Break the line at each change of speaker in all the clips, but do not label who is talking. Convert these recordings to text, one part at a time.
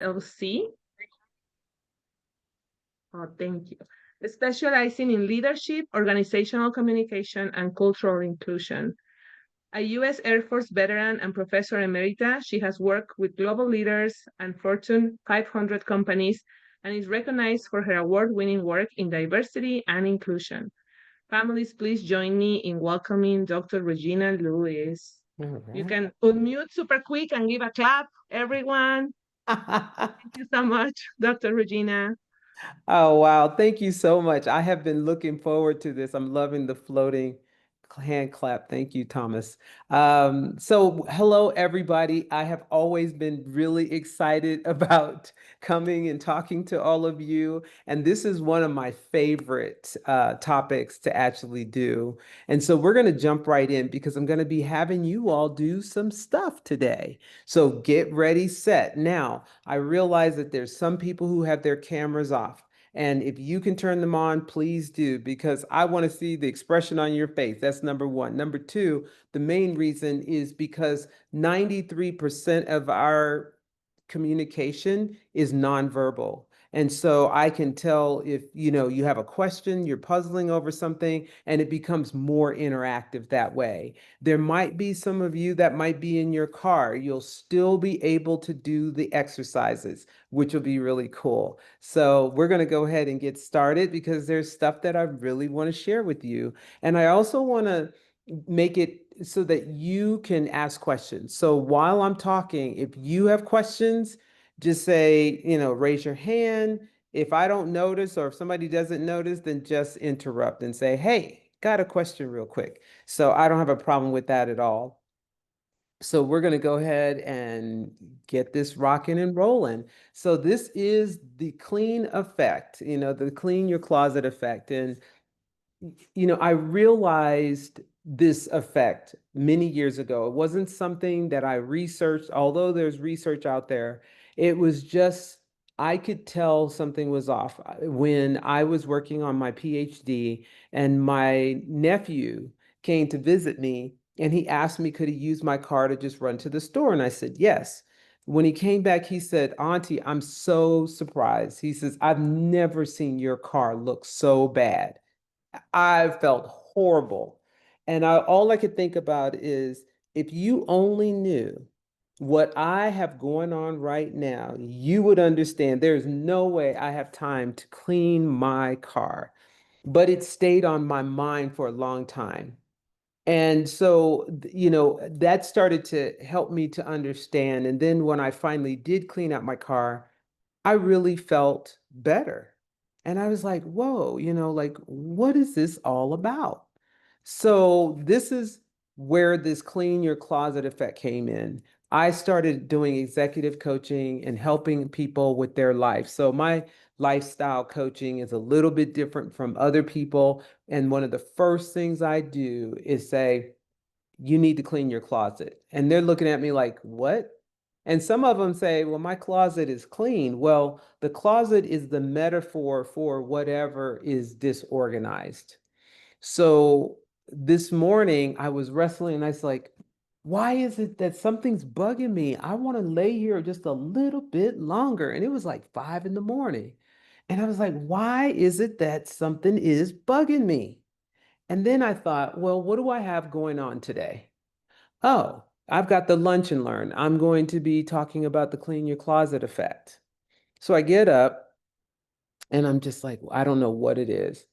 LLC. Oh, thank you. Specializing in leadership, organizational communication, and cultural inclusion. A U.S. Air Force veteran and professor emerita, she has worked with global leaders and Fortune 500 companies and is recognized for her award-winning work in diversity and inclusion. Families, please join me in welcoming Dr. Regina Lewis.
All
You
right.
can unmute super quick and give a clap, everyone. Thank you so much, Dr. Regina.
Oh, wow. Thank you so much. I have been looking forward to this. I'm loving the floating hand clap. Thank you, Thomas. So, hello, everybody. I have always been really excited about coming and talking to all of you. And this is one of my favorite topics to actually do. And so, we're going to jump right in because I'm going to be having you all do some stuff today. So, get ready, set. Now, I realize that there's some people who have their cameras off. And if you can turn them on, please do, because I want to see the expression on your face. That's number one. Number two, the main reason is because 93% of our communication is nonverbal. And so I can tell if, you have a question, you're puzzling over something, and it becomes more interactive that way. There might be some of you that might be in your car. You'll still be able to do the exercises, which will be really cool. So we're going to go ahead and get started because there's stuff that I really want to share with you. And I also want to make it so that you can ask questions. So while I'm talking, if you have questions, just say, raise your hand. If I don't notice or if somebody doesn't notice, then just interrupt and say, hey, got a question real quick. So I don't have a problem with that at all. So we're going to go ahead and get this rocking and rolling. So this is the clean effect, the clean your closet effect. And I realized this effect many years ago. It wasn't something that I researched, although there's research out there. It was just, I could tell something was off when I was working on my PhD and my nephew came to visit me and he asked me, could he use my car to just run to the store? And I said, yes. When he came back, he said, Auntie, I'm so surprised. He says, I've never seen your car look so bad. I felt horrible. And all I could think about is if you only knew what I have going on right now, you would understand there's no way I have time to clean my car. But it stayed on my mind for a long time. And so, that started to help me to understand. And then when I finally did clean out my car, I really felt better. And I was like, whoa, like, what is this all about? So, this is where this clean your closet effect came in. I started doing executive coaching and helping people with their life. So, my lifestyle coaching is a little bit different from other people. And one of the first things I do is say, you need to clean your closet. And they're looking at me like, what? And some of them say, well, my closet is clean. Well, the closet is the metaphor for whatever is disorganized. So this morning I was wrestling and I was like, why is it that something's bugging me? I want to lay here just a little bit longer. And it was like 5 in the morning. And I was like, why is it that something is bugging me? And then I thought, well, what do I have going on today? Oh, I've got the lunch and learn. I'm going to be talking about the clean your closet effect. So I get up and I'm just like, I don't know what it is.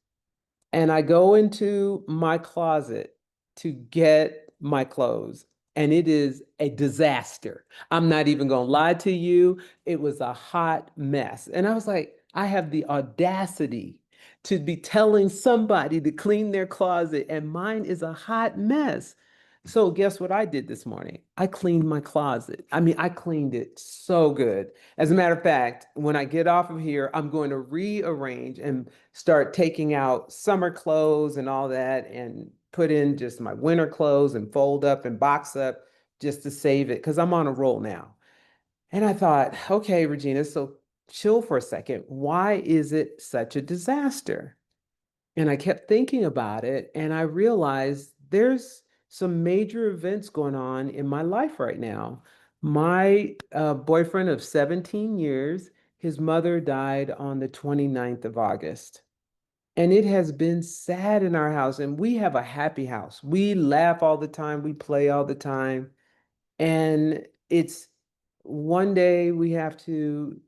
And I go into my closet to get my clothes, and it is a disaster. I'm not even going to lie to you. It was a hot mess. And I was like, I have the audacity to be telling somebody to clean their closet, and mine is a hot mess. So, guess what I did this morning? I cleaned my closet. I mean, I cleaned it so good. As a matter of fact, when I get off of here, I'm going to rearrange and start taking out summer clothes and all that and put in just my winter clothes and fold up and box up just to save it because I'm on a roll now. And I thought, okay, Regina, so chill for a second. Why is it such a disaster? And I kept thinking about it and I realized there's some major events going on in my life right now. My boyfriend of 17 years, his mother died on the 29th of August. And it has been sad in our house. And we have a happy house. We laugh all the time, we play all the time. And it's one day we have to,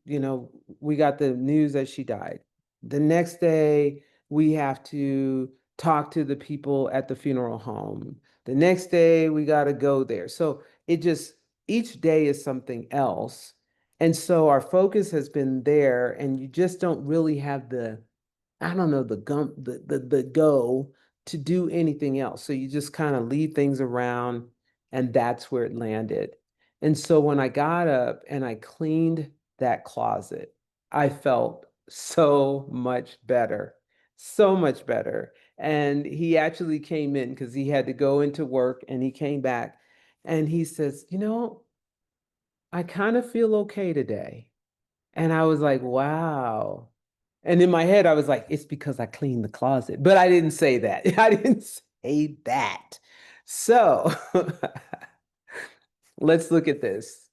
we got the news that she died. The next day we have to talk to the people at the funeral home. The next day we got to go there. So it just, each day is something else. And so our focus has been there, and you just don't really have the, I don't know, the go to do anything else. So you just kind of leave things around, and that's where it landed. And so when I got up and I cleaned that closet, I felt so much better, so much better. And he actually came in because he had to go into work, and he came back and he says, I kind of feel okay today. And I was like, wow. And in my head, I was like, it's because I cleaned the closet. But I didn't say that. I didn't say that. So let's look at this.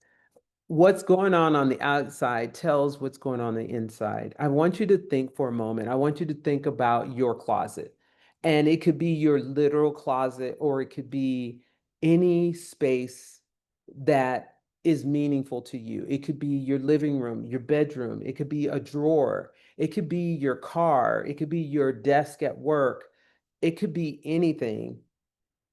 What's going on the outside tells what's going on the inside. I want you to think for a moment. I want you to think about your closet. And it could be your literal closet, or it could be any space that is meaningful to you. It could be your living room, your bedroom. It could be a drawer. It could be your car. It could be your desk at work. It could be anything.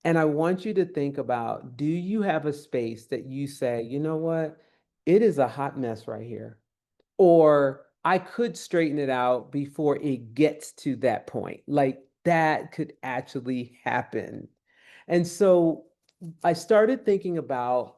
And I want you to think about, do you have a space that you say, you know what? It is a hot mess right here. Or I could straighten it out before it gets to that point. Like that could actually happen. And so I started thinking about,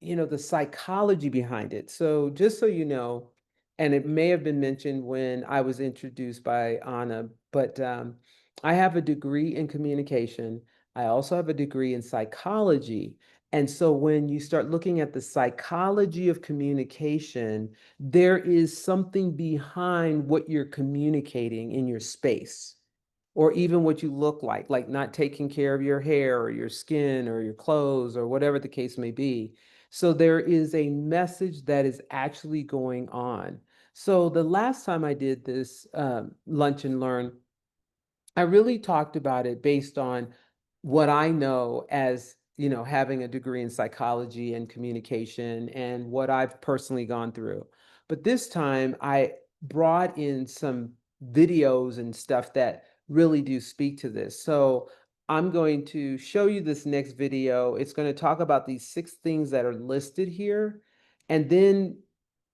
the psychology behind it. So just so you know, and it may have been mentioned when I was introduced by Anna, but I have a degree in communication. I also have a degree in psychology. And so when you start looking at the psychology of communication, there is something behind what you're communicating in your space, or even what you look like not taking care of your hair or your skin or your clothes or whatever the case may be. So there is a message that is actually going on. So the last time I did this lunch and learn, I really talked about it based on what I know as, having a degree in psychology and communication and what I've personally gone through. But this time I brought in some videos and stuff that really do speak to this. So I'm going to show you this next video. It's going to talk about these 6 things that are listed here. And then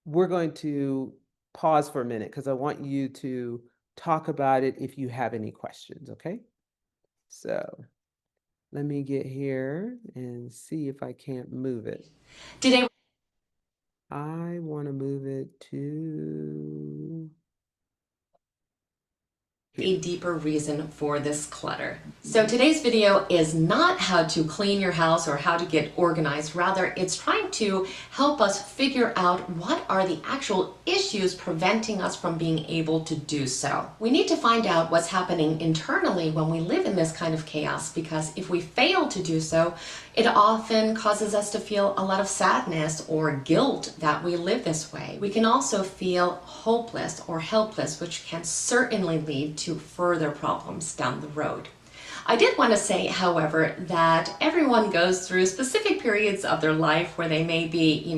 we're going to pause for a minute because I want you to talk about it if you have any questions, okay? So let me get here and see if I can't move it.
Today,
I want to move it to
a deeper reason for this clutter. So today's video is not how to clean your house or how to get organized. Rather, it's trying to help us figure out what are the actual issues preventing us from being able to do so. We need to find out what's happening internally when we live in this kind of chaos, because if we fail to do so, it often causes us to feel a lot of sadness or guilt that we live this way. We can also feel hopeless or helpless, which can certainly lead to further problems down the road. I did want to say, however, that everyone goes through specific periods of their life where they may be,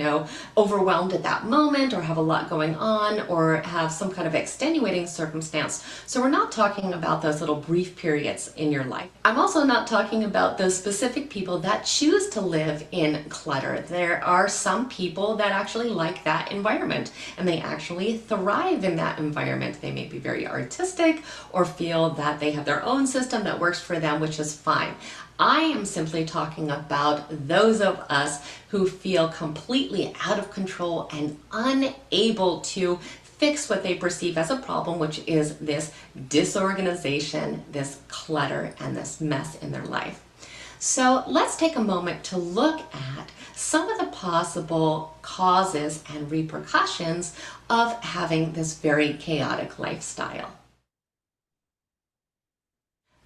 overwhelmed at that moment, or have a lot going on, or have some kind of extenuating circumstance. So we're not talking about those little brief periods in your life. I'm also not talking about those specific people that choose to live in clutter. There are some people that actually like that environment, and they actually thrive in that environment. They may be very artistic or feel that they have their own system that works for them, which is fine. I am simply talking about those of us who feel completely out of control and unable to fix what they perceive as a problem, which is this disorganization, this clutter, and this mess in their life. So let's take a moment to look at some of the possible causes and repercussions of having this very chaotic lifestyle.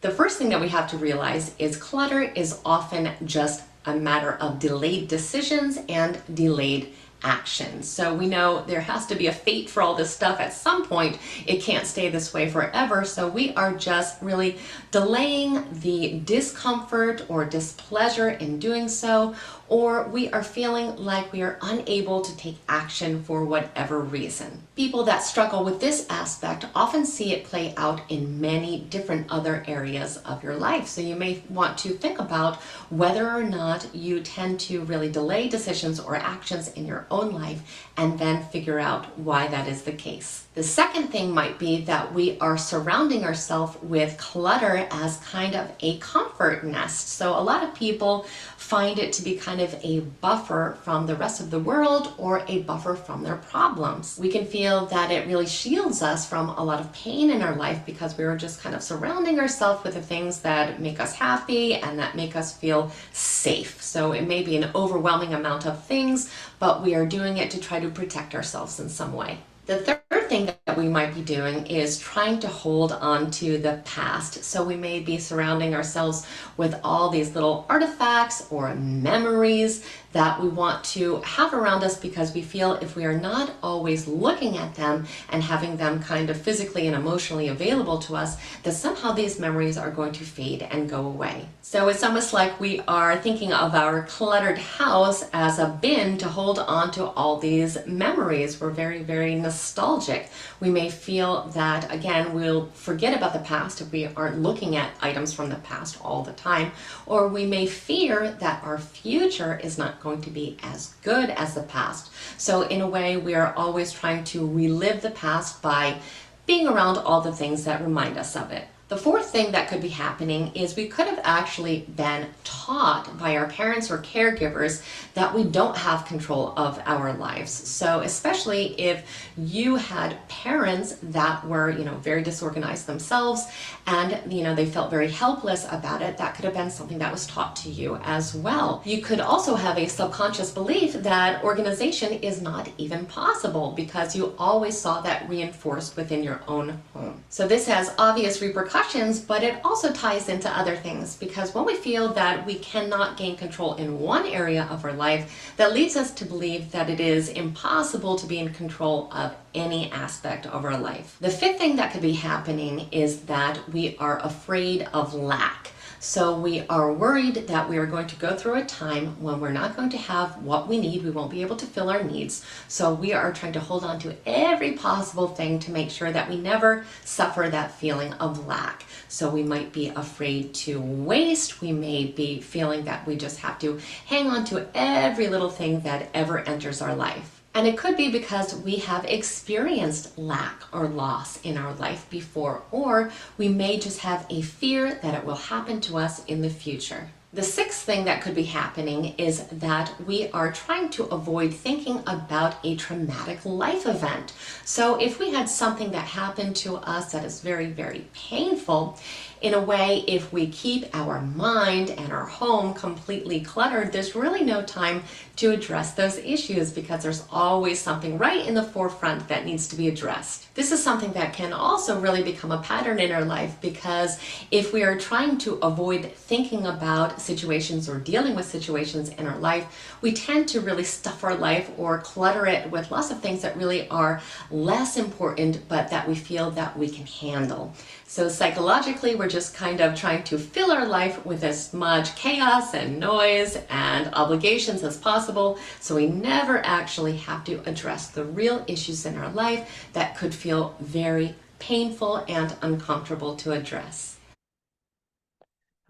The first thing that we have to realize is clutter is often just a matter of delayed decisions and delayed actions. So we know there has to be a fate for all this stuff at some point. It can't stay this way forever. So we are just really delaying the discomfort or displeasure in doing so, or we are feeling like we are unable to take action for whatever reason. People that struggle with this aspect often see it play out in many different other areas of your life. So you may want to think about whether or not you tend to really delay decisions or actions in your own life, and then figure out why that is the case. The second thing might be that we are surrounding ourselves with clutter as kind of a comfort nest. So a lot of people find it to be kind of a buffer from the rest of the world, or a buffer from their problems. We can feel that it really shields us from a lot of pain in our life because we are just kind of surrounding ourselves with the things that make us happy and that make us feel safe. So it may be an overwhelming amount of things, but we are doing it to try to protect ourselves in some way. The third thing that we might be doing is trying to hold on to the past. So we may be surrounding ourselves with all these little artifacts or memories that we want to have around us because we feel if we are not always looking at them and having them kind of physically and emotionally available to us, that somehow these memories are going to fade and go away. So it's almost like we are thinking of our cluttered house as a bin to hold on to all these memories. We're very, very nostalgic. We may feel that, again, we'll forget about the past if we aren't looking at items from the past all the time, or we may fear that our future is not going to be as good as the past. So in a way, we are always trying to relive the past by being around all the things that remind us of it. The fourth thing that could be happening is we could have actually been taught by our parents or caregivers that we don't have control of our lives. So especially if you had parents that were, very disorganized themselves, and, they felt very helpless about it, that could have been something that was taught to you as well. You could also have a subconscious belief that organization is not even possible because you always saw that reinforced within your own home. So this has obvious repercussions, but it also ties into other things, because when we feel that we cannot gain control in one area of our life, that leads us to believe that it is impossible to be in control of any aspect of our life. The fifth thing that could be happening is that we are afraid of lack. So we are worried that we are going to go through a time when we're not going to have what we need. We won't be able to fill our needs. So we are trying to hold on to every possible thing to make sure that we never suffer that feeling of lack. So we might be afraid to waste. We may be feeling that we just have to hang on to every little thing that ever enters our life. And it could be because we have experienced lack or loss in our life before, or we may just have a fear that it will happen to us in the future. The sixth thing that could be happening is that we are trying to avoid thinking about a traumatic life event. So if we had something that happened to us that is very, very painful, in a way, if we keep our mind and our home completely cluttered, there's really no time to address those issues because there's always something right in the forefront that needs to be addressed. This is something that can also really become a pattern in our life, because if we are trying to avoid thinking about situations or dealing with situations in our life, we tend to really stuff our life or clutter it with lots of things that really are less important, but that we feel that we can handle. So psychologically, we're just kind of trying to fill our life with as much chaos and noise and obligations as possible, so we never actually have to address the real issues in our life that could feel very painful and uncomfortable to address.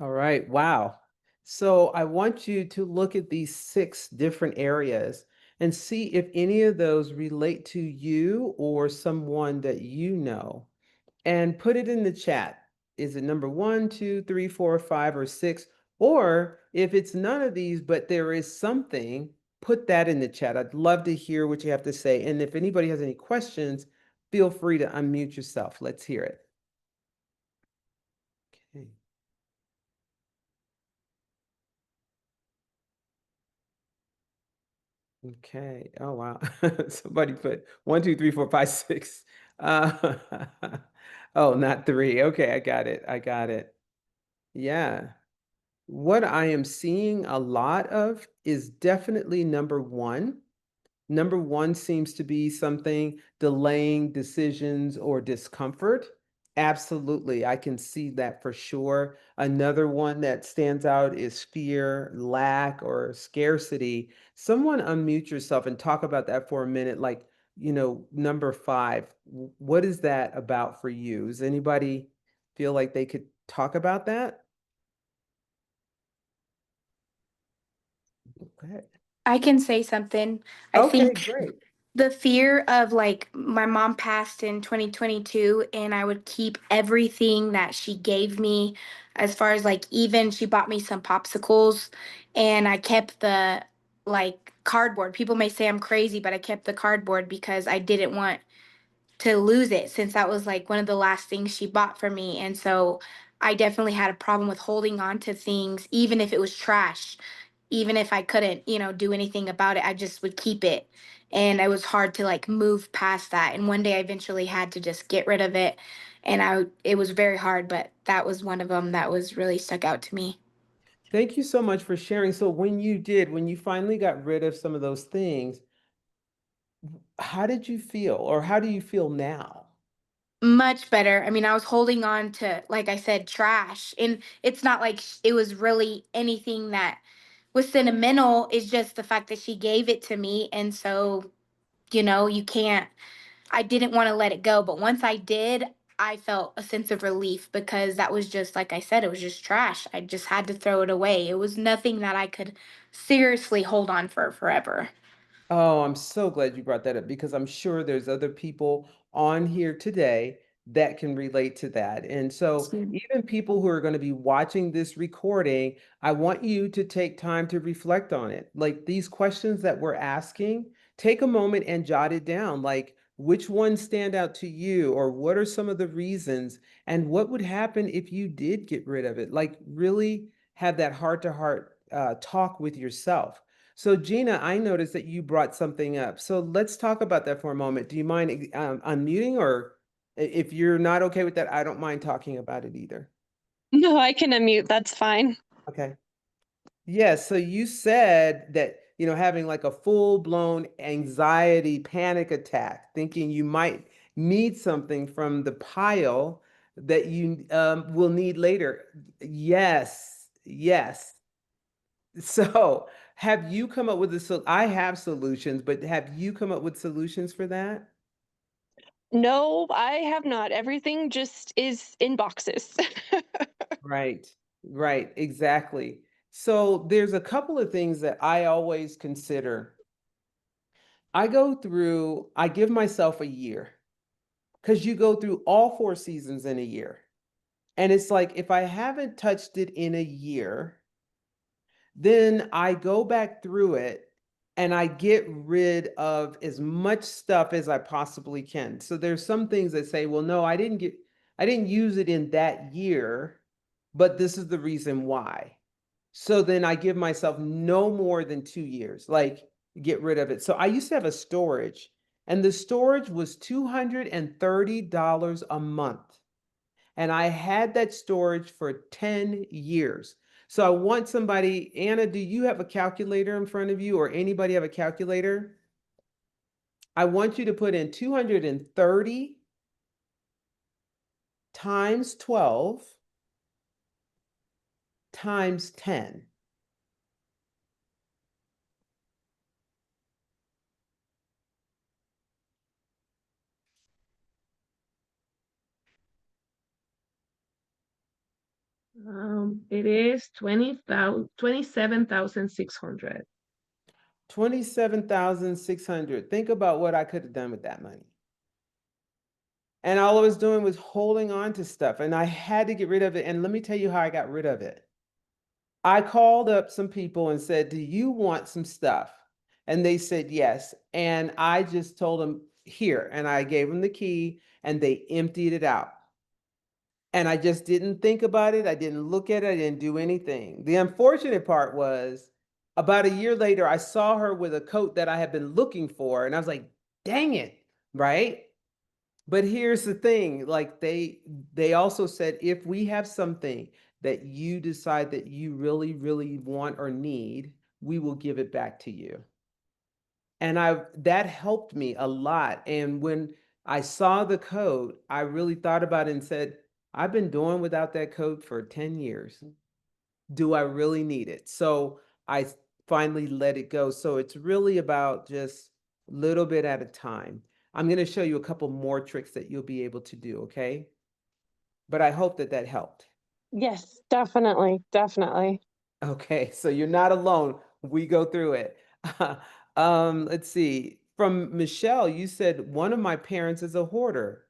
All right. Wow. So I want you to look at these 6 different areas and see if any of those relate to you or someone that you know, and put it in the chat. Is it number 1, 2, 3, 4, 5, or 6? Or if it's none of these, but there is something, put that in the chat. I'd love to hear what you have to say. And if anybody has any questions, feel free to unmute yourself. Let's hear it. Okay. Okay. Oh, wow. Somebody put 1, 2, 3, 4, 5, 6. Uh, oh, not 3. Okay, I got it. I got it. Yeah. What I am seeing a lot of is definitely number one. Number one seems to be something delaying decisions or discomfort. Absolutely, I can see that for sure. Another one that stands out is fear, lack, or scarcity. Someone unmute yourself and talk about that for a minute. Like, number five, what is that about for you? Does anybody feel like they could talk about that? Okay.
I can say something. I
Okay,
think
great.
the fear of like my mom passed in 2022 and I would keep everything that she gave me as far as like even she bought me some popsicles and I kept the like cardboard. People may say I'm crazy, but I kept the cardboard because I didn't want to lose it since that was like one of the last things she bought for me. And so I definitely had a problem with holding on to things, even if it was trash, even if I couldn't, do anything about it, I just would keep it. And it was hard to like move past that. And one day I eventually had to just get rid of it. And it was very hard, but that was one of them that was really stuck out to me.
Thank you so much for sharing. So when you finally got rid of some of those things, how did you feel or how do you feel now?
Much better. I mean, I was holding on to, like I said, trash. And it's not like it was really anything that was sentimental. It's just the fact that she gave it to me. And so, you can't, I didn't want to let it go. But once I did, I felt a sense of relief because that was just, like I said, it was just trash. I just had to throw it away. It was nothing that I could seriously hold on for forever.
Oh, I'm so glad you brought that up because I'm sure there's other people on here today that can relate to that. And so, even people who are going to be watching this recording, I want you to take time to reflect on it. Like these questions that we're asking, take a moment and jot it down. Like, which ones stand out to you, or what are some of the reasons, and what would happen if you did get rid of it? Like, really have that heart to heart talk with yourself. So Gina, I noticed that you brought something up. So let's talk about that for a moment. Do you mind unmuting, or if you're not okay with that, I don't mind talking about it either.
No, I can unmute. That's fine.
Okay. Yes, so you said that, having like a full-blown anxiety panic attack, thinking you might need something from the pile that you will need later. Yes, yes. So, have you come up with I have solutions, but have you come up with solutions for that?
No, I have not. Everything just is in boxes.
Right, right, exactly. So, there's a couple of things that I always consider. I give myself a year because you go through all four seasons in a year. And it's like, if I haven't touched it in a year, then I go back through it and I get rid of as much stuff as I possibly can. So there's some things that say, well, no, I didn't use it in that year, but this is the reason why. So then I give myself no more than 2 years, like get rid of it. So I used to have a storage, and the storage was $230 a month. And I had that storage for 10 years. So I want somebody, Anna, do you have a calculator in front of you, or anybody have a calculator? I want you to put in 230 times 12 times 10.
It is 27,600.
27,600. Think about what I could have done with that money. And all I was doing was holding on to stuff, and I had to get rid of it. And let me tell you how I got rid of it. I called up some people and said, do you want some stuff? And they said yes. And I just told them, here. And I gave them the key, and they emptied it out. And I just didn't think about it. I didn't look at it. I didn't do anything. The unfortunate part was about a year later, I saw her with a coat that I had been looking for. And I was like, dang it. Right. But here's the thing, like they also said, if we have something that you decide that you really, really want or need, we will give it back to you. And that helped me a lot. And when I saw the code, I really thought about it and said, I've been doing without that code for 10 years. Do I really need it? So I finally let it go. So it's really about just a little bit at a time. I'm going to show you a couple more tricks that you'll be able to do, okay? But I hope that helped.
Yes, definitely, definitely.
Okay, so you're not alone. We go through it. Let's see. From Michelle, you said one of my parents is a hoarder,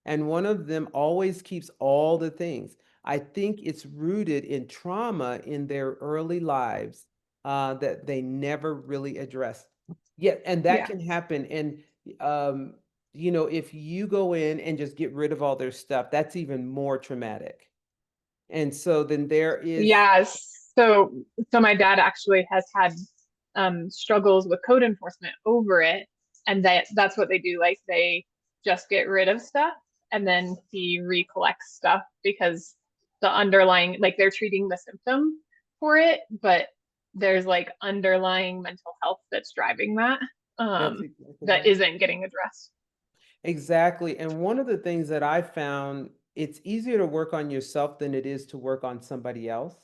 and one of them always keeps all the things. I think it's rooted in trauma in their early lives that they never really addressed. Yeah, and that
Yeah.
can happen. And um, you know, if you go in and just get rid of all their stuff, that's even more traumatic. And so then there is.
Yes. So my dad actually has had struggles with code enforcement over it, and that's what they do. Like they just get rid of stuff, and then he recollects stuff because the underlying, like they're treating the symptom for it, but there's like underlying mental health that's driving that
That's exactly
that
right.
isn't getting addressed.
Exactly. And one of the things that I found, it's easier to work on yourself than it is to work on somebody else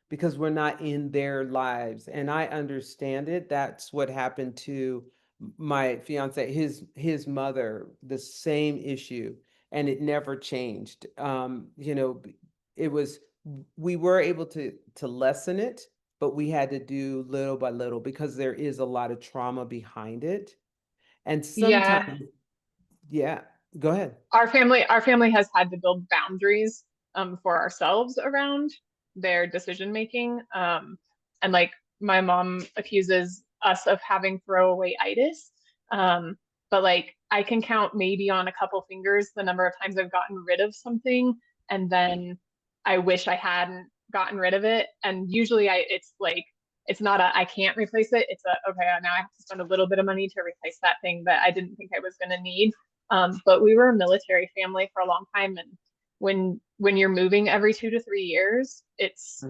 because we're not in their lives. And I understand it. That's what happened to my fiance, his mother, the same issue, and it never changed. You know, it was we were able to lessen it, but we had to do little by little because there is a lot of trauma behind it. And
Yeah.
sometimes, yeah, go ahead.
Our family has had to build boundaries for ourselves around their decision making. And like my mom accuses us of having throwaway itis. But like I can count maybe on a couple fingers the number of times I've gotten rid of something and then I wish I hadn't gotten rid of it. And usually it's like it's not a I can't replace it. It's a okay, now I have to spend a little bit of money to replace that thing that I didn't think I was going to need. But we were a military family for a long time, and when you're moving every 2 to 3 years, it's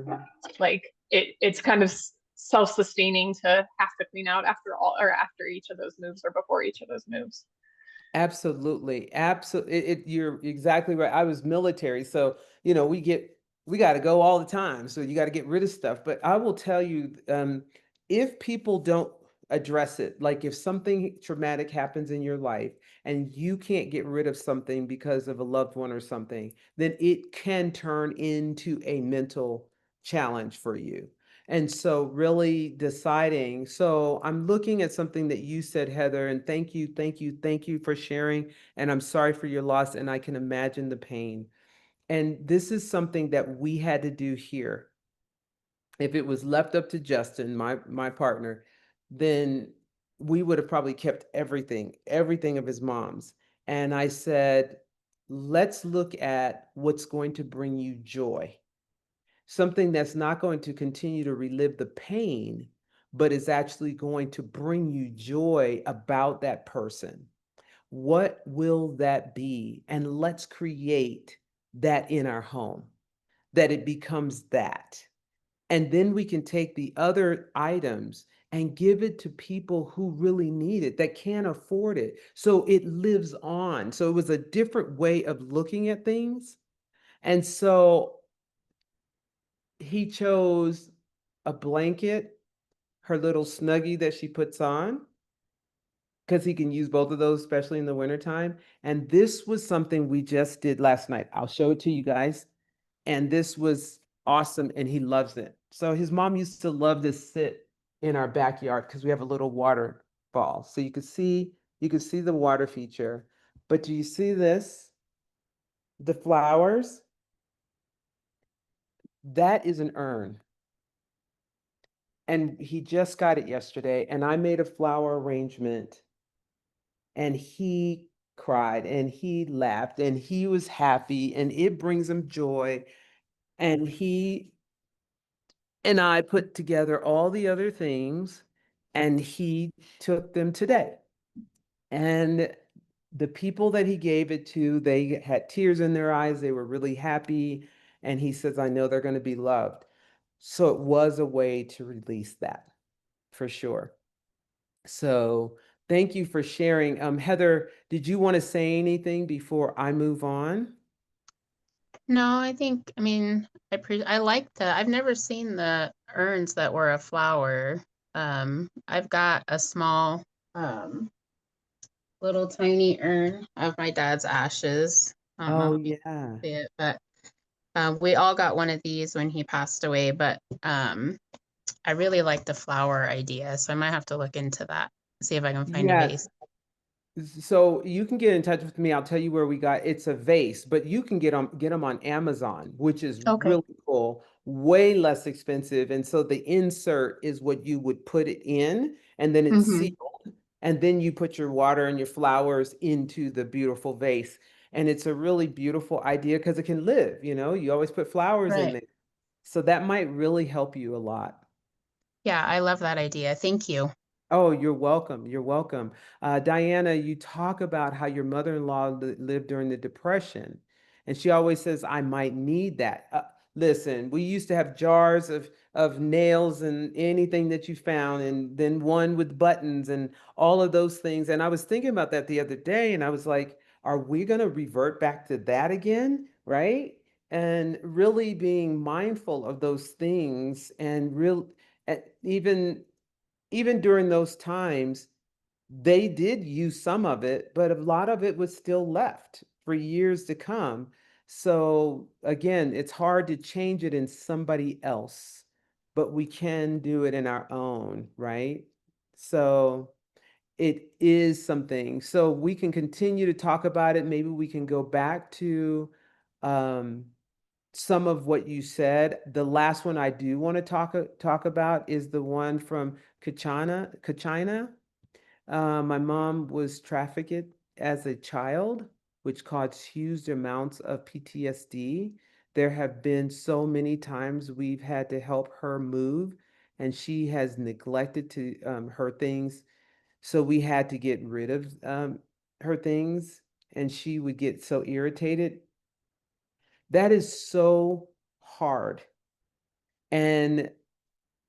like it's kind of self-sustaining to have to clean out after all or after each of those moves or before each of those moves.
Absolutely. Absolutely. You're exactly right. I was military, so you know, we got to go all the time. So you got to get rid of stuff. But I will tell you, if people don't address it, like if something traumatic happens in your life and you can't get rid of something because of a loved one or something, then it can turn into a mental challenge for you. And so really deciding, so I'm looking at something that you said, Heather, and thank you, thank you, thank you for sharing. And I'm sorry for your loss, and I can imagine the pain. And this is something that we had to do here. If it was left up to Justin, my partner, then we would have probably kept everything of his mom's. And I said, let's look at what's going to bring you joy, something that's not going to continue to relive the pain, but is actually going to bring you joy about that person. What will that be? And let's create that in our home, that it becomes that. And then we can take the other items and give it to people who really need it, that can't afford it. So it lives on. So it was a different way of looking at things. And so he chose a blanket, her little snuggie that she puts on, because he can use both of those, especially in the wintertime. And this was something we just did last night. I'll show it to you guys. And this was awesome, and he loves it. So his mom used to love to sit in our backyard because we have a little waterfall. So you could see the water feature. But do you see this? The flowers? That is an urn. And he just got it yesterday, and I made a flower arrangement, and he cried and he laughed and he was happy, and it brings him joy. And he and I put together all the other things, and he took them today. And the people that he gave it to, they had tears in their eyes. They were really happy. And he says, I know they're going to be loved. So it was a way to release that for sure. So thank you for sharing. Heather, did you want to say anything before I move on?
No, I mean, I like I've never seen the urns that were a flower. I've got a small, little tiny urn of my dad's ashes. I don't know
Oh,
if you
yeah.
can see it, but we all got one of these when he passed away, but I really like the flower idea, so I might have to look into that, see if I can find a
Yes.
vase.
So you can get in touch with me. I'll tell you where we got. It's a vase, but you can get them on Amazon, which is
Okay.
really cool, way less expensive. And so the insert is what you would put it in, and then it's
Mm-hmm.
sealed. And then you put your water and your flowers into the beautiful vase. And it's a really beautiful idea because it can live, you always put flowers in
Right.
there. So that might really help you a lot.
Yeah, I love that idea. Thank you.
Oh, you're welcome. You're welcome. Diana, you talk about how your mother-in-law lived during the Depression, and she always says, I might need that. Listen, we used to have jars of nails and anything that you found, and then one with buttons and all of those things. And I was thinking about that the other day, and I was like, are we going to revert back to that again? Right? And really being mindful of those things and even during those times, they did use some of it, but a lot of it was still left for years to come. So again, it's hard to change it in somebody else, but we can do it in our own, right? So it is something. So we can continue to talk about it. Maybe we can go back to um, some of what you said. The last one I do want to talk about is the one from Kachina. My mom was trafficked as a child, which caused huge amounts of PTSD. There have been so many times we've had to help her move, and she has neglected to her things. So we had to get rid of her things, and she would get so irritated. That is so hard. And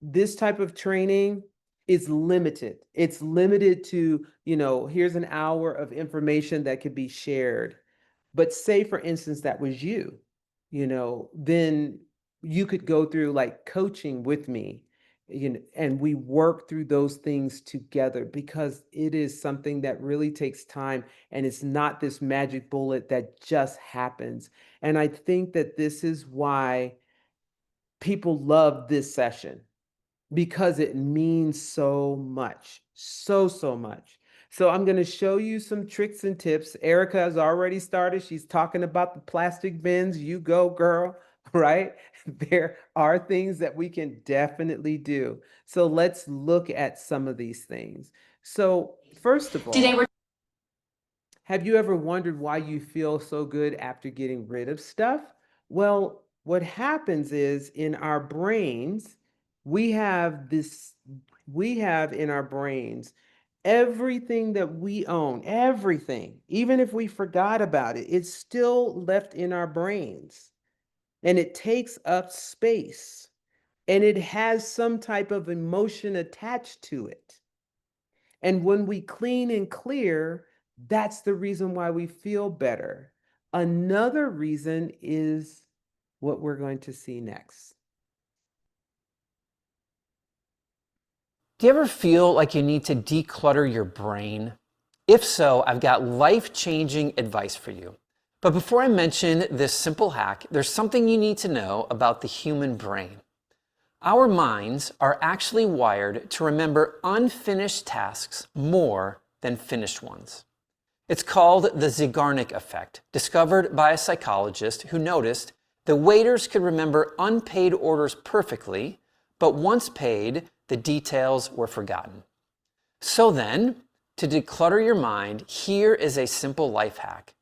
this type of training is limited. It's limited to, here's an hour of information that could be shared. But say, for instance, that was then you could go through like coaching with me, and we work through those things together because it is something that really takes time, and it's not this magic bullet that just happens. And I think that this is why people love this session, because it means so much, so much. So I'm going to show you some tricks and tips. Erica has already started. She's talking about the plastic bins. You go, girl, right? There are things that we can definitely do. So let's look at some of these things. So first of
Today
all,
we're
have you ever wondered why you feel so good after getting rid of stuff? Well, what happens is in our brains, we have this, we have in our brains everything that we own, everything, even if we forgot about it, it's still left in our brains, and it takes up space, and it has some type of emotion attached to it. And when we clean and clear, that's the reason why we feel better. Another reason is what we're going to see next.
Do you ever feel like you need to declutter your brain? If so, I've got life-changing advice for you. But before I mention this simple hack, there's something you need to know about the human brain. Our minds are actually wired to remember unfinished tasks more than finished ones. It's called the Zeigarnik effect, discovered by a psychologist who noticed the waiters could remember unpaid orders perfectly, but once paid, the details were forgotten. So then, to declutter your mind, here is a simple life hack.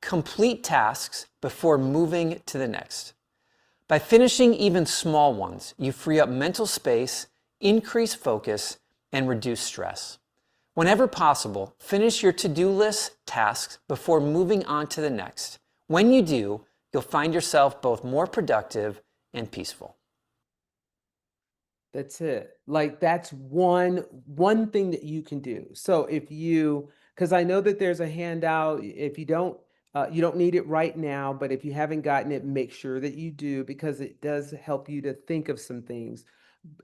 Complete tasks before moving to the next. By finishing even small ones, you free up mental space, increase focus, and reduce stress. Whenever possible, finish your to-do list tasks before moving on to the next. When you do, you'll find yourself both more productive and peaceful.
That's it. Like that's one thing that you can do. So if you, because I know that there's a handout. If you don't need it right now, but if you haven't gotten it, make sure that you do because it does help you to think of some things.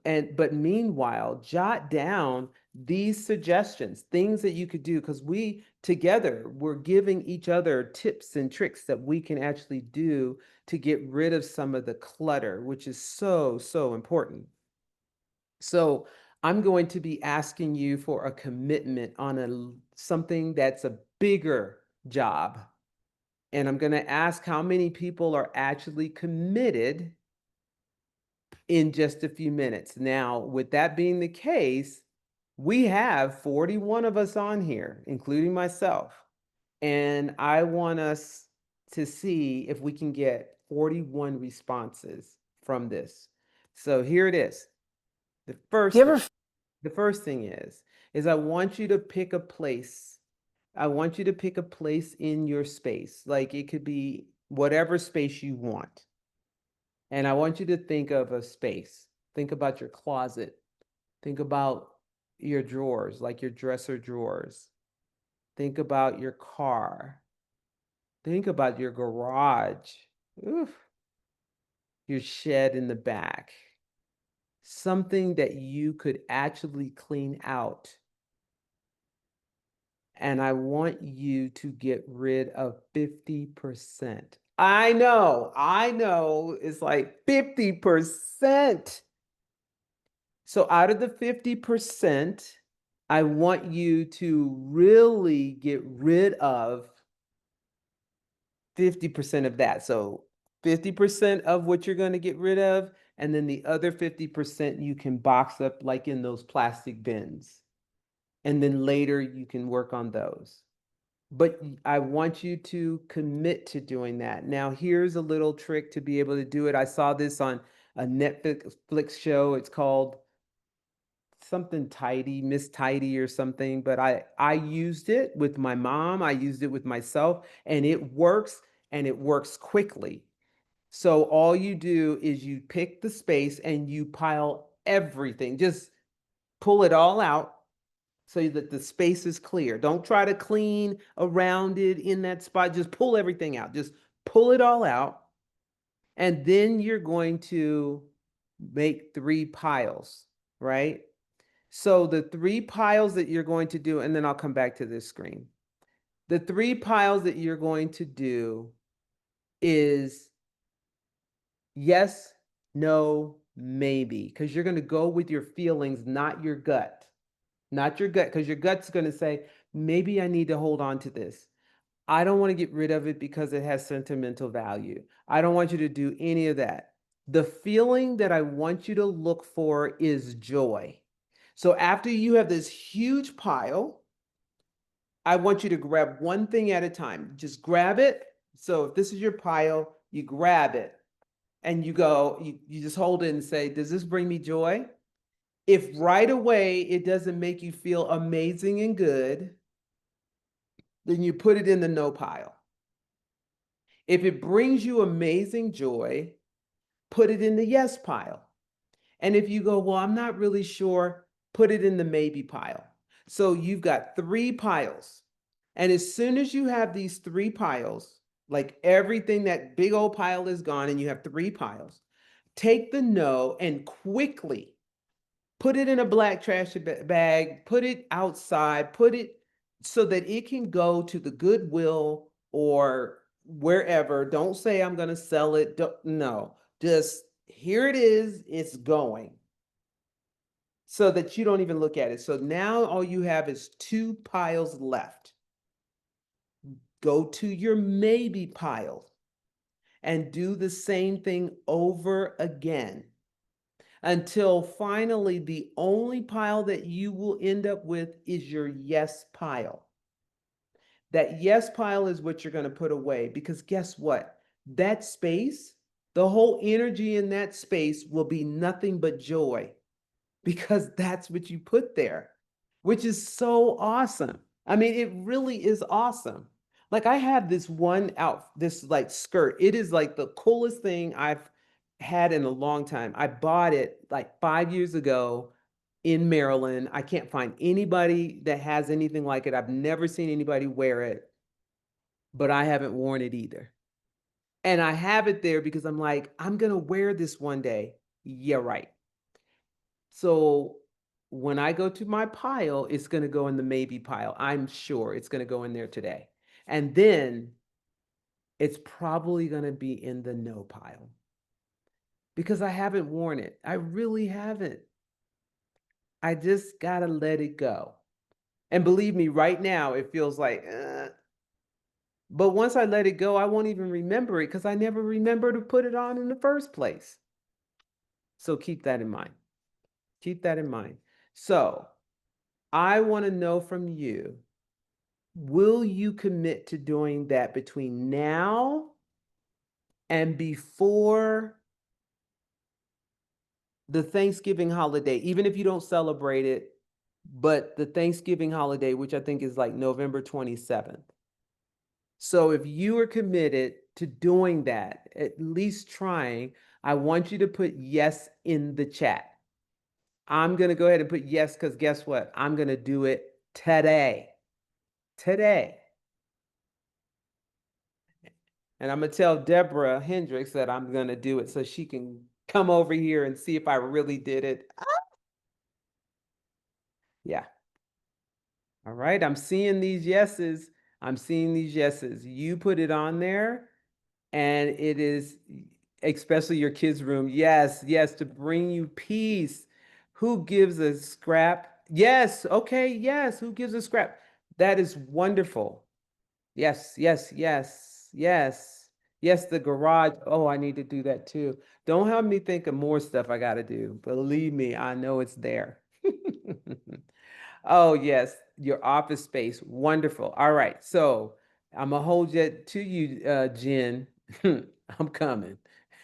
But meanwhile, jot down these suggestions, things that you could do, because we together, we're giving each other tips and tricks that we can actually do to get rid of some of the clutter, which is so, so important. So I'm going to be asking you for a commitment on something that's a bigger job. And I'm going to ask how many people are actually committed in just a few minutes. Now, with that being the case, we have 41 of us on here, including myself. And I want us to see if we can get 41 responses from this. So here it is. The first thing is I want you to pick a place. I want you to pick a place in your space. Like it could be whatever space you want. And I want you to think of a space. Think about your closet. Think about your drawers, like your dresser drawers. Think about your car. Think about your garage. Oof. Your shed in the back. Something that you could actually clean out. And I want you to get rid of 50%. I know, it's like 50%. So out of the 50%, I want you to really get rid of 50% of that. So 50% of what you're going to get rid of, and then the other 50% you can box up like in those plastic bins. And then later you can work on those. But I want you to commit to doing that. Now, here's a little trick to be able to do it. I saw this on a Netflix show. It's called something tidy, Miss Tidy or something, but I used it with my mom, I used it with myself, and it works quickly. So all you do is you pick the space and you pile everything, just pull it all out so that the space is clear. Don't try to clean around it in that spot, just pull everything out, just pull it all out. And then you're going to make 3 piles, right? So the 3 piles that you're going to do, and then I'll come back to this screen. The 3 piles that you're going to do is yes, no, maybe, because you're going to go with your feelings, not your gut. Not your gut, because your gut's going to say, maybe I need to hold on to this. I don't want to get rid of it because it has sentimental value. I don't want you to do any of that. The feeling that I want you to look for is joy. So after you have this huge pile, I want you to grab one thing at a time. Just grab it. So if this is your pile, you grab it and you go, you just hold it and say, does this bring me joy? If right away it doesn't make you feel amazing and good, then you put it in the no pile. If it brings you amazing joy, put it in the yes pile. And if you go, well, I'm not really sure, put it in the maybe pile. So you've got 3 piles. And as soon as you have these 3 piles, like everything, that big old pile is gone and you have 3 piles, take the no and quickly put it in a black trash bag, put it outside, put it so that it can go to the Goodwill or wherever. Don't say I'm going to sell it. No, just here it is, it's going. So that you don't even look at it. So now all you have is 2 piles left. Go to your maybe pile and do the same thing over again until finally the only pile that you will end up with is your yes pile. That yes pile is what you're going to put away, because guess what? That space, the whole energy in that space will be nothing but joy, because that's what you put there, which is so awesome. I mean, it really is awesome. Like I have this one this like skirt. It is like the coolest thing I've had in a long time. I bought it like 5 years ago in Maryland. I can't find anybody that has anything like it. I've never seen anybody wear it, but I haven't worn it either. And I have it there because I'm like, I'm going to wear this one day. Yeah, right. So when I go to my pile, it's going to go in the maybe pile. I'm sure it's going to go in there today. And then it's probably going to be in the no pile because I haven't worn it. I really haven't. I just got to let it go. And believe me, right now, it feels like, but once I let it go, I won't even remember it because I never remember to put it on in the first place. So keep that in mind. Keep that in mind. So I want to know from you, will you commit to doing that between now and before the Thanksgiving holiday, even if you don't celebrate it, but the Thanksgiving holiday, which I think is like November 27th. So if you are committed to doing that, at least trying, I want you to put yes in the chat. I'm going to go ahead and put yes because guess what? I'm going to do it today. Today. And I'm going to tell Deborah Hendricks that I'm going to do it so she can come over here and see if I really did it. Yeah. All right. I'm seeing these yeses. I'm seeing these yeses. You put it on there and it is, especially your kids' room. Yes. Yes. To bring you peace. Who gives a scrap? Yes. Okay. Yes. Who gives a scrap? That is wonderful. Yes. Yes. Yes. Yes. Yes, the garage. Oh, I need to do that too. Don't have me think of more stuff I got to do. Believe me, I know it's there. Oh, yes, your office space. Wonderful. All right. So I'm going to hold it to you, Jen. I'm coming.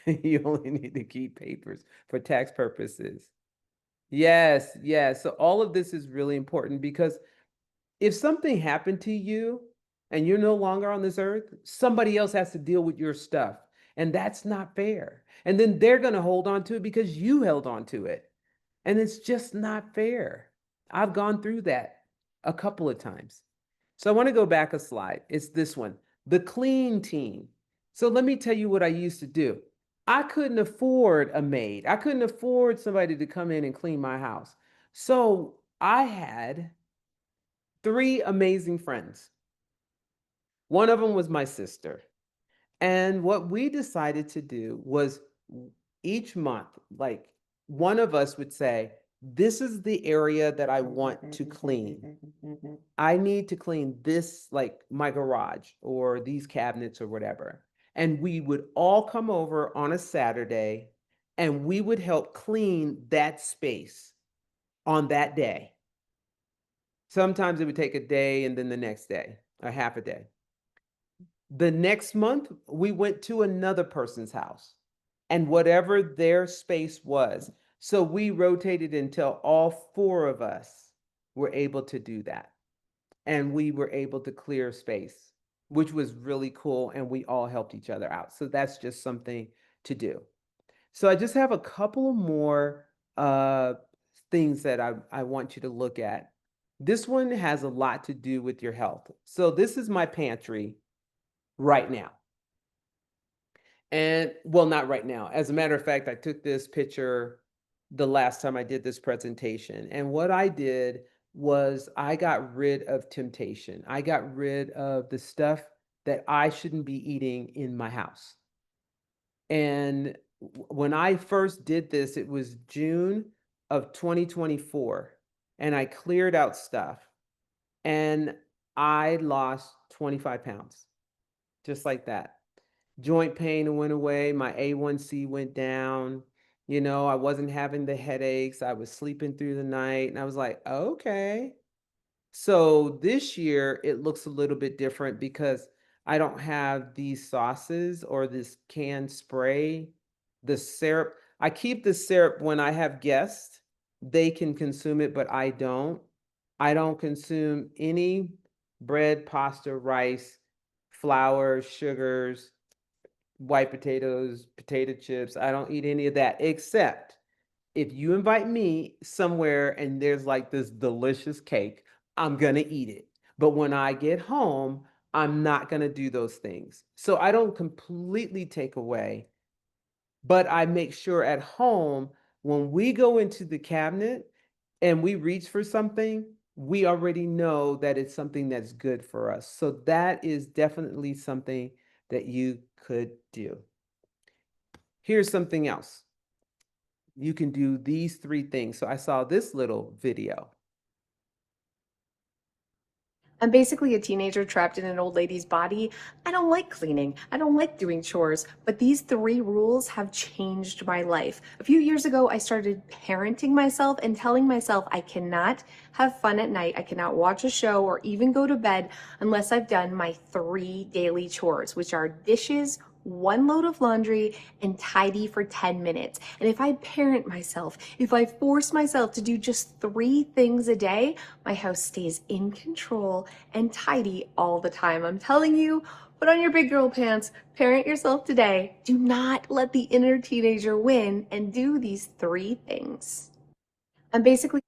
You only need to keep papers for tax purposes. Yes, yes. So all of this is really important because if something happened to you and you're no longer on this earth, somebody else has to deal with your stuff. And that's not fair. And then they're going to hold on to it because you held on to it. And it's just not fair. I've gone through that a couple of times. So I want to go back a slide. It's this one, the clean team. So let me tell you what I used to do. I couldn't afford a maid. I couldn't afford somebody to come in and clean my house. So I had 3 amazing friends. One of them was my sister. And what we decided to do was each month, like one of us would say, this is the area that I want to clean. I need to clean this, like my garage or these cabinets or whatever. And we would all come over on a Saturday and we would help clean that space on that day. Sometimes it would take a day and then the next day, a half a day. The next month, we went to another person's house and whatever their space was. So we rotated until all 4 of us were able to do that. And we were able to clear space, which was really cool. And we all helped each other out. So that's just something to do. So I just have a couple more things that I want you to look at. This one has a lot to do with your health. So this is my pantry right now. And well, not right now. As a matter of fact, I took this picture the last time I did this presentation. And what I did was I got rid of temptation. I got rid of the stuff that I shouldn't be eating in my house. And when I first did this, it was June of 2024. And I cleared out stuff and I lost 25 pounds, just like that. Joint pain went away. My A1C went down. You know, I wasn't having the headaches. I was sleeping through the night. And I was like, okay. So this year it looks a little bit different because I don't have these sauces or this canned spray, the syrup. I keep the syrup when I have guests. They can consume it, but I don't. I don't consume any bread, pasta, rice, flour, sugars, white potatoes, potato chips. I don't eat any of that, except if you invite me somewhere and there's like this delicious cake, I'm gonna eat it. But when I get home, I'm not gonna do those things. So I don't completely take away, but I make sure at home when we go into the cabinet and we reach for something, we already know that it's something that's good for us. So that is definitely something that you could do. Here's something else. You can do these 3 things. So I saw this little video.
I'm basically a teenager trapped in an old lady's body. I don't like cleaning. I don't like doing chores, but these 3 rules have changed my life. A few years ago, I started parenting myself and telling myself I cannot have fun at night. I cannot watch a show or even go to bed unless I've done my 3 daily chores, which are dishes, 1 load of laundry, and tidy for 10 minutes. And if I parent myself, if I force myself to do just 3 things a day, my house stays in control and tidy all the time. I'm telling you, put on your big girl pants, parent yourself today. Do not let the inner teenager win and do these 3 things. I'm basically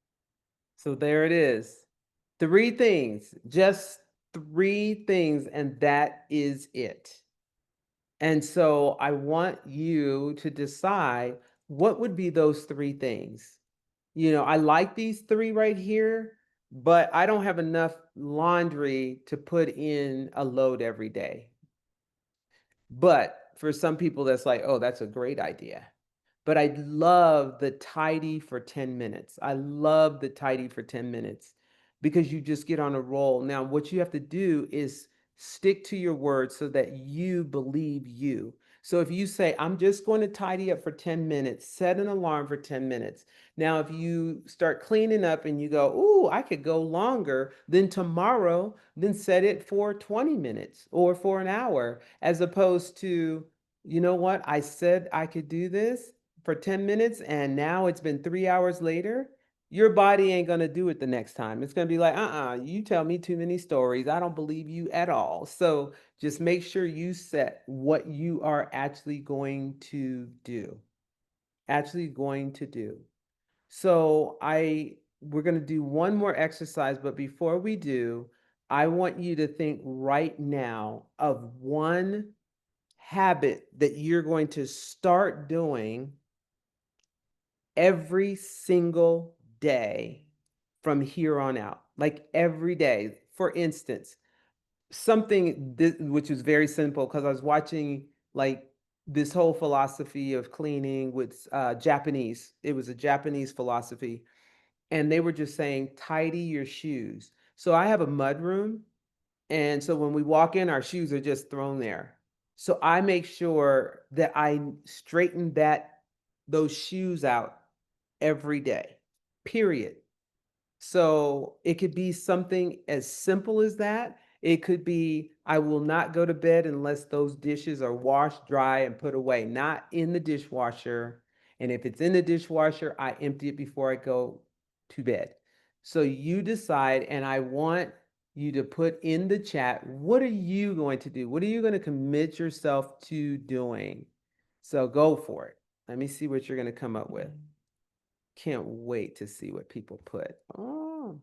So there it is. 3 things, just 3 things, and that is it. And so I want you to decide what would be those 3 things. You know, I like these 3 right here, but I don't have enough laundry to put in a load every day. But for some people, that's like, oh, that's a great idea. But I love the tidy for 10 minutes. I love the tidy for 10 minutes because you just get on a roll. Now, what you have to do is stick to your word so that you believe you. So if you say, I'm just going to tidy up for 10 minutes, set an alarm for 10 minutes. Now, if you start cleaning up and you go, ooh, I could go longer, then tomorrow, then set it for 20 minutes or for an hour, as opposed to, you know what, I said I could do this for 10 minutes and now it's been 3 hours later. Your body ain't going to do it the next time. It's going to be like, you tell me too many stories. I don't believe you at all. So just make sure you set what you are actually going to do. Actually going to do. So we're going to do one more exercise, but before we do, I want you to think right now of one habit that you're going to start doing every single day from here on out, like every day. For instance, which was very simple because I was watching like this whole philosophy of cleaning with Japanese. It was a Japanese philosophy, and they were just saying tidy your shoes. So I have a mud room, and so when we walk in, our shoes are just thrown there. So I make sure that I straighten those shoes out every day, period. So it could be something as simple as that. It could be, I will not go to bed unless those dishes are washed, dry, and put away, not in the dishwasher. And if it's in the dishwasher, I empty it before I go to bed. So you decide, and I want you to put in the chat, what are you going to do? What are you going to commit yourself to doing? So go for it. Let me see what you're going to come up with. Can't wait to see what people put. Oh.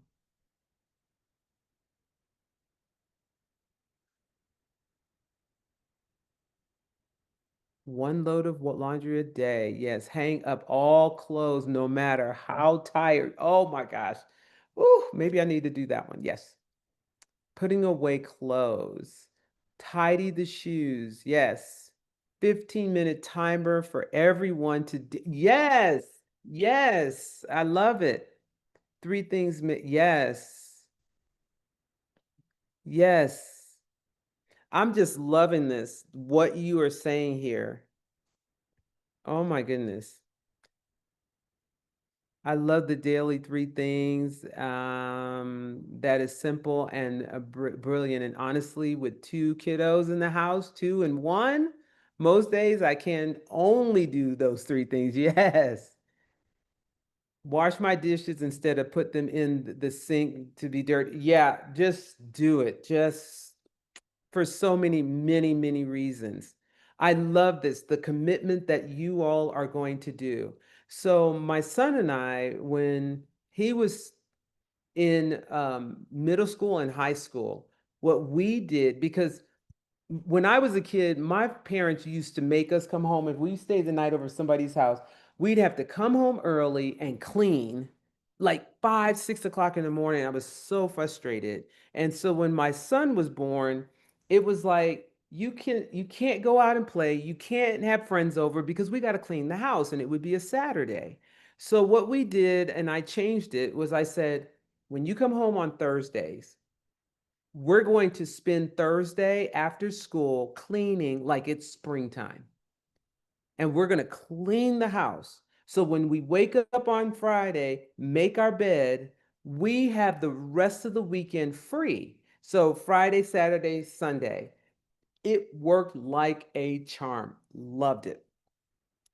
One load of laundry a day. Yes, hang up all clothes no matter how tired. Oh my gosh. Ooh, maybe I need to do that one. Yes. Putting away clothes. Tidy the shoes. Yes. 15-minute timer for everyone to do. Yes. Yes. I love it. 3 things. Yes. Yes. I'm just loving this, what you are saying here. Oh my goodness. I love the daily 3 things. That is simple and brilliant. And honestly, with 2 kiddos in the house, 2 and 1, most days I can only do those 3 things. Yes. Wash my dishes instead of put them in the sink to be dirty. Yeah, just do it. Just for so many reasons. I love this, the commitment that you all are going to do. So my son and I, when he was in middle school and high school, what we did, because when I was a kid, my parents used to make us come home. If we stayed the night over somebody's house, we'd have to come home early and clean like 5, 6 o'clock in the morning. I was so frustrated. And so when my son was born, it was like, you can't go out and play. You can't have friends over because we got to clean the house, and it would be a Saturday. So what we did, and I changed it, was I said, when you come home on Thursdays, we're going to spend Thursday after school cleaning like it's springtime. And we're going to clean the house. So when we wake up on Friday, make our bed, we have the rest of the weekend free. So Friday, Saturday, Sunday. It worked like a charm. Loved it.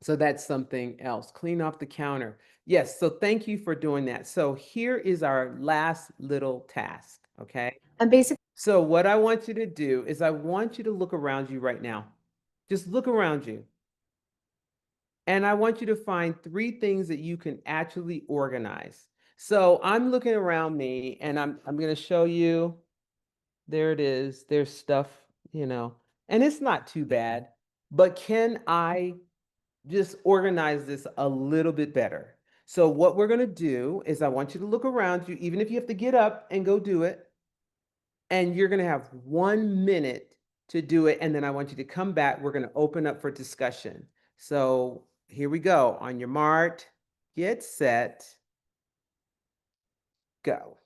So that's something else. Clean off the counter. Yes. So thank you for doing that. So here is our last little task. Okay.
And basically,
So what I want you to do is I want you to look around you right now. Just look around you. And I want you to find 3 things that you can actually organize. So I'm looking around me, and I'm going to show you. There it is. There's stuff, and it's not too bad. But can I just organize this a little bit better? So what we're going to do is I want you to look around you, even if you have to get up and go do it. And you're going to have 1 minute to do it. And then I want you to come back. We're going to open up for discussion. So here we go. On your mark, get set, go.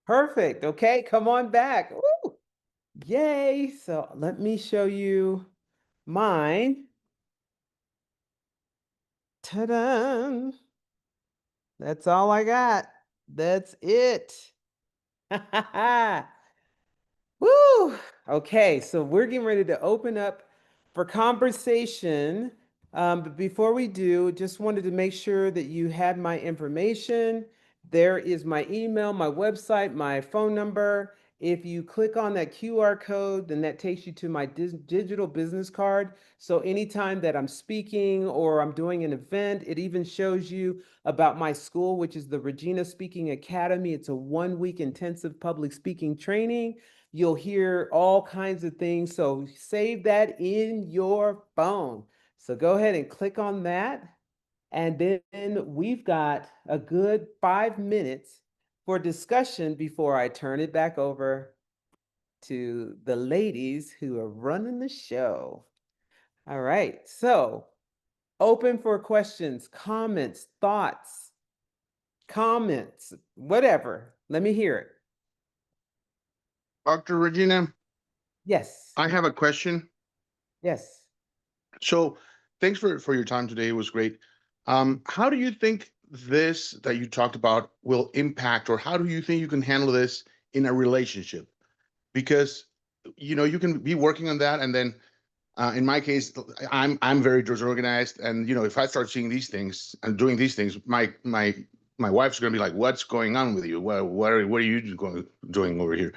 Perfect. Okay, come on back. Woo! Yay. So let me show you mine. Ta-da! That's all I got. That's it. Woo! Okay, so we're getting ready to open up for conversation. But before we do, just wanted to make sure that you had my information. There is my email, my website, my phone number. If you click on that QR code, then that takes you to my digital business card. So anytime that I'm speaking or I'm doing an event, it even shows you about my school, which is the Regina Speaking Academy. It's a 1-week intensive public speaking training. You'll hear all kinds of things. So save that in your phone. So go ahead and click on that. And then we've got a good 5 minutes for discussion before I turn it back over to the ladies who are running the show. All right. So open for questions, comments, thoughts, comments, whatever. Let me hear it.
Dr. Regina,
Yes.
I have a question.
Yes.
So thanks for your time today. It was great. How do you think this that you talked about will impact, or how do you think you can handle this in a relationship? Because you can be working on that, and then in my case, I'm very disorganized, and if I start seeing these things and doing these things, my wife's gonna be like, "What's going on with you? What are you doing over here?"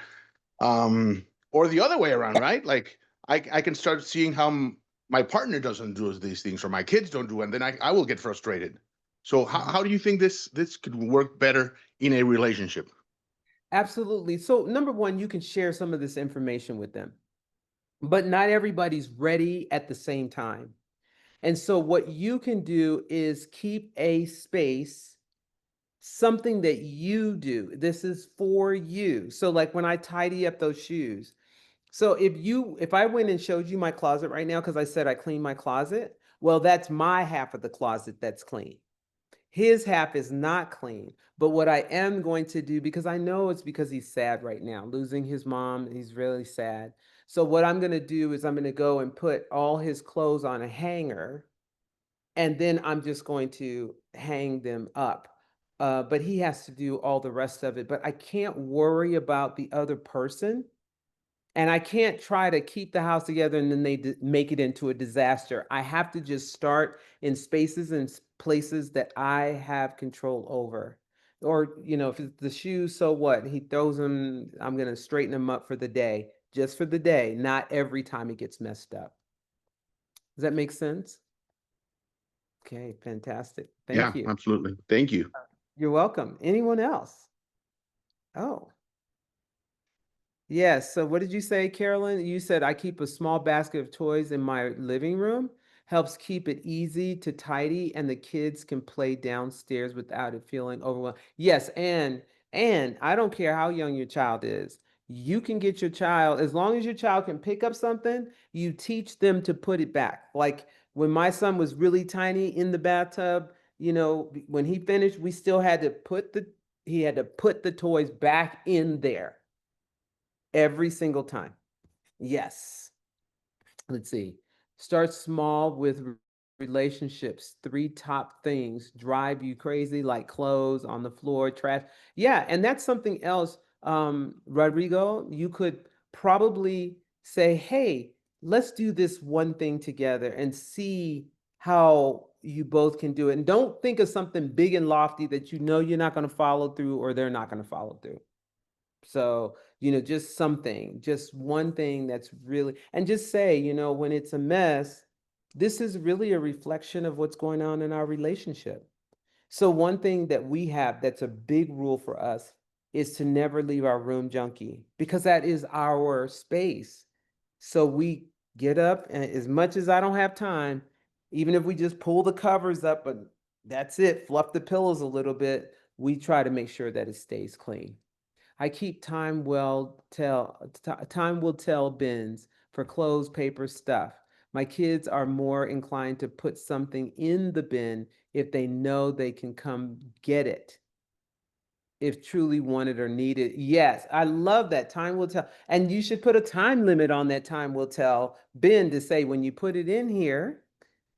Or the other way around, right? Like I can start seeing how my partner doesn't do these things, or my kids don't do, and then I will get frustrated. So how do you think this could work better in a relationship?
Absolutely. So number one, you can share some of this information with them, but not everybody's ready at the same time. And so what you can do is keep a space, something that you do. This is for you. So like when I tidy up those shoes. So if I went and showed you my closet right now, because I said I clean my closet, well, that's my half of the closet that's clean. His half is not clean. But what I am going to do, because I know it's because he's sad right now, losing his mom, he's really sad. So what I'm going to do is I'm going to go and put all his clothes on a hanger, and then I'm just going to hang them up. But he has to do all the rest of it. But I can't worry about the other person. And I can't try to keep the house together and then they make it into a disaster. I have to just start in spaces and places that I have control over. Or, if it's the shoes, so what? He throws them, I'm going to straighten them up for the day, just for the day, not every time it gets messed up. Does that make sense? Okay, fantastic. Thank
Yeah,
you.
absolutely. Thank you.
You're welcome. Anyone else? Oh. Yes. So what did you say, Carolyn? You said I keep a small basket of toys in my living room. Helps keep it easy to tidy and the kids can play downstairs without it feeling overwhelmed. Yes, and I don't care how young your child is. You can get your child, as long as your child can pick up something, you teach them to put it back. Like when my son was really tiny in the bathtub, when he finished, we still had to he had to put the toys back in there. Every single time. Yes. Let's see. Start small with relationships. 3 top things drive you crazy, like clothes on the floor, trash. Yeah, and that's something else, Rodrigo. You could probably say, hey, let's do this one thing together and see how you both can do it. And don't think of something big and lofty that you're not going to follow through or they're not going to follow through. So, just something, just one thing that's really, and just say, when it's a mess, this is really a reflection of what's going on in our relationship. So, one thing that we have that's a big rule for us is to never leave our room junky because that is our space. So, we get up, and as much as I don't have time, even if we just pull the covers up, but that's it, fluff the pillows a little bit, we try to make sure that it stays clean. I keep time will tell bins for clothes, paper, stuff. My kids are more inclined to put something in the bin if they know they can come get it. If truly wanted or needed. Yes, I love that. Time will tell. And you should put a time limit on that time will tell bin to say when you put it in here,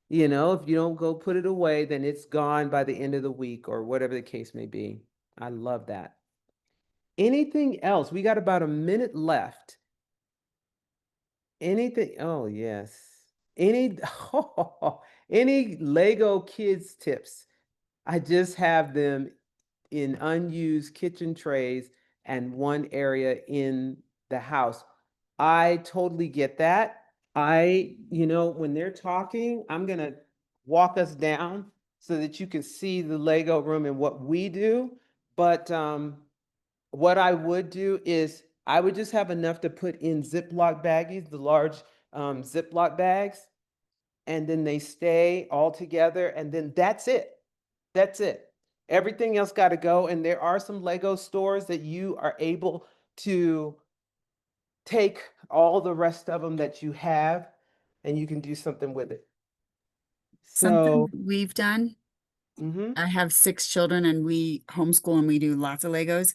if you don't go put it away, then it's gone by the end of the week or whatever the case may be. I love that. Anything else? We got about a minute left. Anything? Oh, yes. Any any Lego kids tips? I just have them in unused kitchen trays and one area in the house. I totally get that. When they're talking, I'm going to walk us down so that you can see the Lego room and what we do. But what I would do is I would just have enough to put in Ziploc baggies, the large Ziploc bags, and then they stay all together, and then that's it. That's it. Everything else got to go. And there are some Lego stores that you are able to take all the rest of them that you have, and you can do something with it.
Something
So,
we've done,
mhm.
I have 6 children and we homeschool and we do lots of Legos.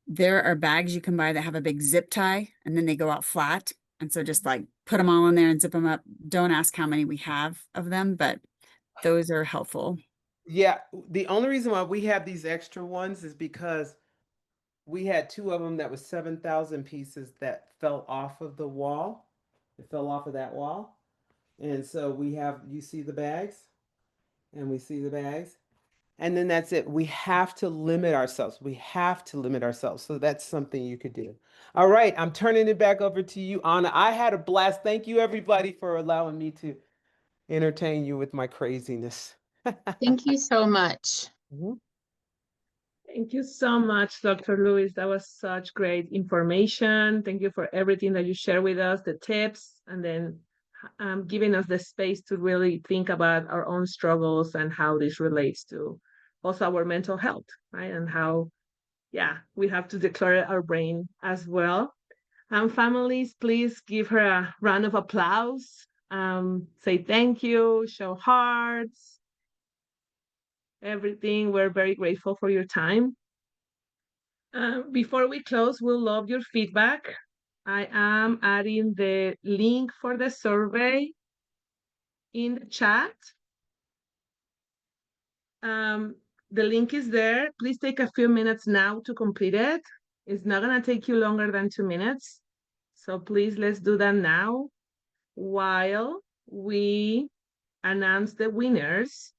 There are bags you can buy that have a big zip tie and then they go out flat. And so just like put them all in there and zip them up. Don't ask how many we have of them, but those are helpful.
Yeah, the only reason why we have these extra ones is because we had 2 of them that was 7,000 pieces that fell off of the wall. It fell off of that wall. And so you see the bags, and we see the bags. And then that's it. We have to limit ourselves. We have to limit ourselves. So that's something you could do. All right, I'm turning it back over to you, Anna. I had a blast. Thank you, everybody, for allowing me to entertain you with my craziness.
Thank you so much.
Mhm.
Thank you so much, Dr. Lewis. That was such great information. Thank you for everything that you shared with us, the tips, and then giving us the space to really think about our own struggles and how this relates to also our mental health, right? And how, yeah, we have to declare our brain as well. Families, please give her a round of applause. Say thank you, show hearts, everything. We're very grateful for your time. Before we close, we'll love your feedback. I am adding the link for the survey in the chat. The link is there. Please take a few minutes now to complete it. It's not going to take you longer than 2 minutes. So please, let's do that now while we announce the winners